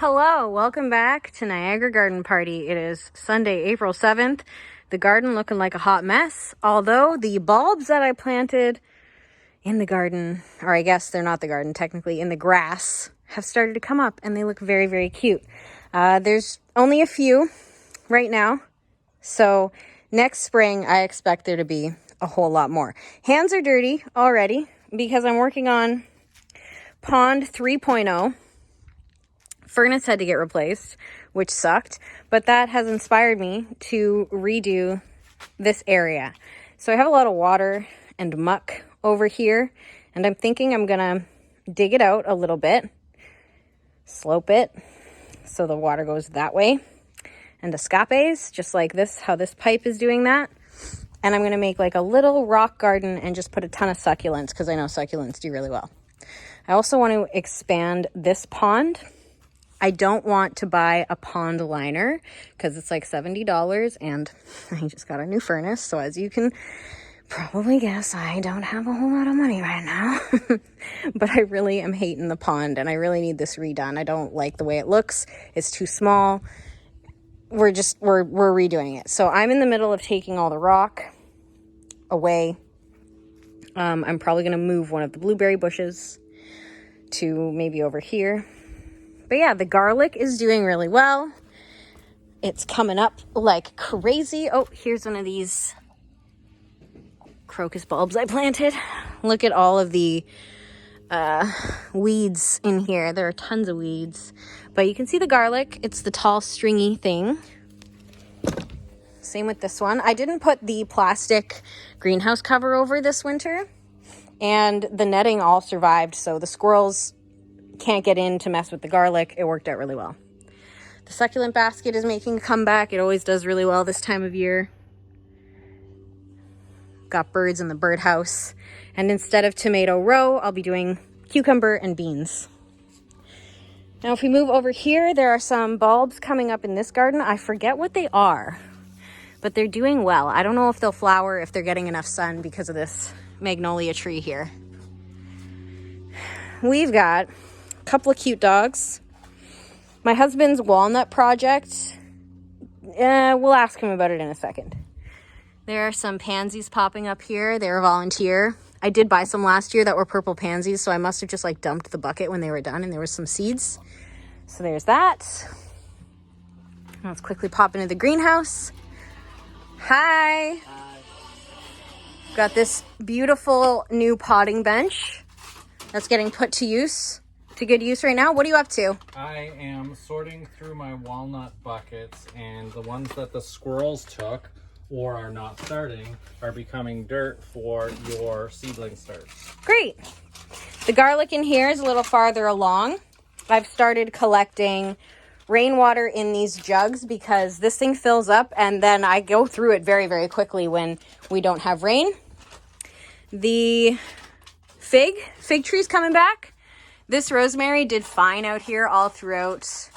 Hello, welcome back to Niagara Garden Party. It is Sunday, April 7th. The garden looking like a hot mess, although the bulbs that I planted in the garden, or I guess they're not the garden, technically in the grass, have started to come up and they look very, very cute. There's only a few right now, so next spring I expect there to be a whole lot more. Hands are dirty already because I'm working on Pond 3.0. Furnace had to get replaced, which sucked, but that has inspired me to redo this area. So I have a lot of water and muck over here, and I'm thinking I'm gonna dig it out a little bit, slope it so the water goes that way, and escapes, just like this, how this pipe is doing that. And I'm gonna make like a little rock garden and just put a ton of succulents because I know succulents do really well. I also want to expand this pond. I don't want to buy a pond liner because it's like $70 and I just got a new furnace. So as you can probably guess, I don't have a whole lot of money right now. But I really am hating the pond and I really need this redone. I don't like the way it looks. It's too small. We're redoing it. So I'm in the middle of taking all the rock away. I'm probably going to move one of the blueberry bushes to maybe over here. But yeah, the garlic is doing really well. It's coming up like crazy. Oh, here's one of these crocus bulbs I planted. Look at all of the weeds in here. There are tons of weeds. But you can see the garlic. It's the tall, stringy thing. Same with this one. I didn't put the plastic greenhouse cover over this winter. And the netting all survived, so the squirrels can't get in to mess with the garlic. It worked out really well. The succulent basket is making a comeback. It always does really well this time of year. Got birds in the birdhouse. And instead of tomato row, I'll be doing cucumber and beans. Now, if we move over here, there are some bulbs coming up in this garden. I forget what they are, but they're doing well. I don't know if they'll flower if they're getting enough sun because of this magnolia tree here. We've got a couple of cute dogs. My husband's walnut project, we'll ask him about it in a second. There are some pansies popping up here. They're a volunteer. I did buy some last year that were purple pansies, so I must have just like dumped the bucket when they were done and there was some seeds. So there's that. Let's quickly pop into the greenhouse. Hi. Got this beautiful new potting bench that's getting put to good use right now. What are you up to? I am sorting through my walnut buckets, and the ones that the squirrels took or are not starting are becoming dirt for your seedling starts. Great. The garlic in here is a little farther along. I've started collecting rainwater in these jugs because this thing fills up and then I go through it very, very quickly when we don't have rain. The fig tree's coming back. This rosemary did fine out here all throughout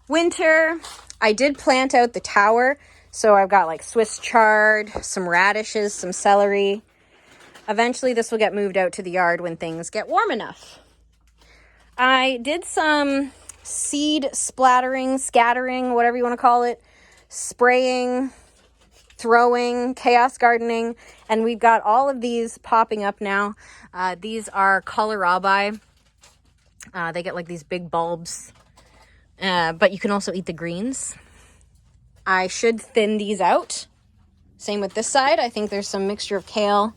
winter. I did plant out the tower, so I've got like Swiss chard, some radishes, some celery. Eventually this will get moved out to the yard when things get warm enough. I did some seed scattering, whatever you want to call it, spraying, throwing, chaos gardening, and we've got all of these popping up now. These are kohlrabi. They get like these big bulbs, but you can also eat the greens. I should thin these out. Same with this side. I think there's some mixture of kale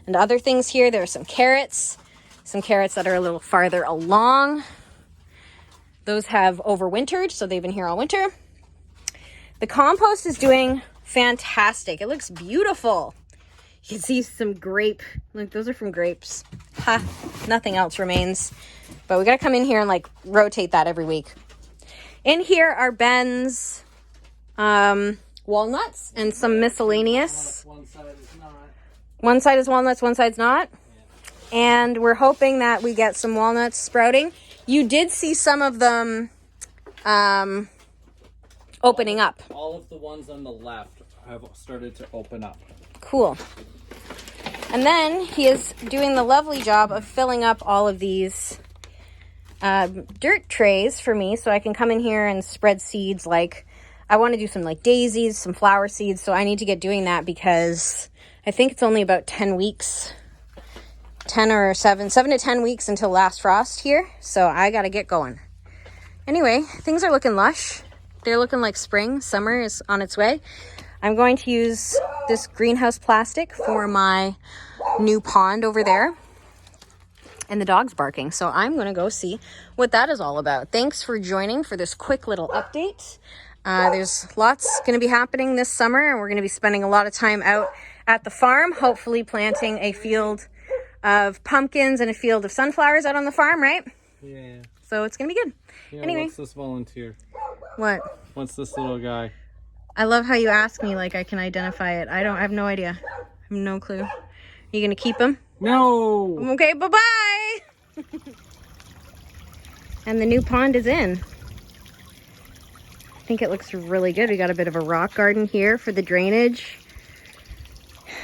and other things here. There are some carrots that are a little farther along. Those have overwintered, so they've been here all winter. The compost is doing fantastic. It looks beautiful. You can see some grape. Look, those are from grapes. Ha, nothing else remains. But we got to come in here and like rotate that every week. In here are Ben's walnuts and some miscellaneous. One side is not. One side is walnuts, one side's not. Yeah. And we're hoping that we get some walnuts sprouting. You did see some of them opening up. All of the ones on the left have started to open up. Cool. And then he is doing the lovely job of filling up all of these dirt trays for me so I can come in here and spread seeds. Like I want to do some like daisies, some flower seeds. So I need to get doing that because I think it's only about 10 weeks, 7 to 10 weeks until last frost here. So I got to get going. Anyway, things are looking lush. They're looking like spring. Summer is on its way. I'm going to use this greenhouse plastic for my new pond over there. And the dog's barking, so I'm going to go see what that is all about. Thanks for joining for this quick little update. There's lots going to be happening this summer, and we're going to be spending a lot of time out at the farm, hopefully planting a field of pumpkins and a field of sunflowers out on the farm, right? Yeah. So it's going to be good. Yeah, anyway. What's this volunteer? What? What's this little guy? I love how you ask me like I can identify it. I have no idea. I have no clue. You going to keep him? No! Okay, bye-bye! And the new pond is in. I think it looks really good. We got a bit of a rock garden here for the drainage.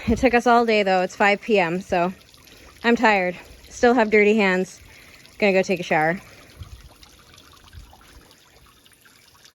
It took us all day though. It's 5 p.m. so I'm tired. Still have dirty hands. Gonna go take a shower.